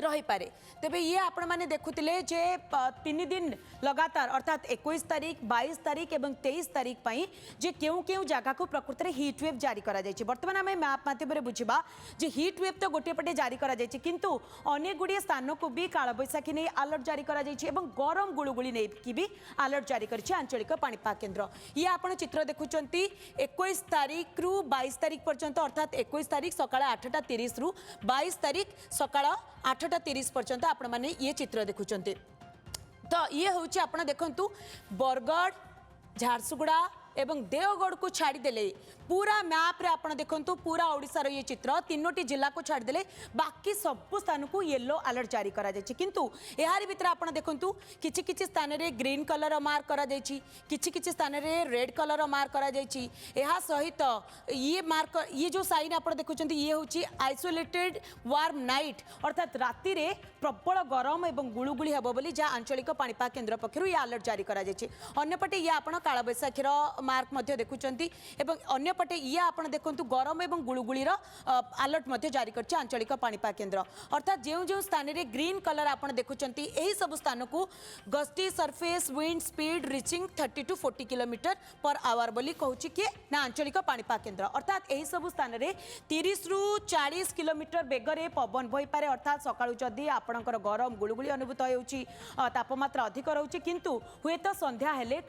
रही पारे। तेबे ये आपण माने देखुतिले जे 3 दिन लगातार अर्थात 21 तारीख 22 तारीख एवं 23 तारीख पई जे केउ केउ जगह को प्रकृति में हीट वेव जारी करा जायछि। वर्तमान आम मैप माध्यम बुझा जे हीट वेव तो गोटे पटे जारी करा जायछि किंतु अनेक गुड़िए स्थान को भी काल बैशाखी नहीं अलर्ट जारी करा जायछि एवं गरम गुळुगुळी नहीं कि भी अलर्ट जारी करछि आंचलिक पाणीपाग केन्द्र। ये आपण चित्र देखुचंती 21 तारीख रु 22 तारीख पर्यंत अर्थात 21 तारीख सकाळ 8:30 रु 22 तारीख सकाळ 8:30 पर्यंत आपण माने ये चित्र देखुचंती। तो ये हूँ आप देखु बरगढ़ झारसुगुड़ा एवं देवगढ़ को छाड़देले पूरा मैप रे आपण देखंतु पूरा ओडिसा रो ये चित्र 3टी जिला को छाड़देले बाकी सब स्थान को येलो अलर्ट जारी करा जायछि किंतु एहारी भितर आपण देखंतु किछि किछि स्थान रे ग्रीन कलर मार्क करा जायछि किछि किछि स्थान रे रेड कलर मार्क करा जायछि। एहा सहित ये मार्क ये जो साइन आपण देखुचंती ये होछि आइसोलेटेड वार्म नाइट अर्थात राति रे प्रबल गरम एवं गुळुगुळी हेबो बोली जा आंचलिक पाणीपाग केन्द्र पक्षरु ये अलर्ट जारी करा जायछि। अन्यपटे ये आपण काळ बैशाखीर मार्क मध्य देखुचंती एवं अन्यपटे ये आपण देखंतु गरम एवं गुळुगुळीर अलर्ट मध्य जारी करछि आंचलिक पाणीपाग केन्द्र अर्थात जो जो स्थान रे ग्रीन कलर आपण देखुचंती एही सब स्थान को gusty surface wind speed reaching 30 to 40 kilometre per hour बोली कहूछि कि ना आंचलिक पाणीपाग केन्द्र अर्थात एही सब स्थान रे 30 रु 40 किलोमीटर बेगरे पवन बही पारे अर्थात सकाळु जदी आपणकर गरम गुळुगुळी अनुभूत होउछि तापमात्रा अधिक रहउछि किंतु हुए तो संध्या हेले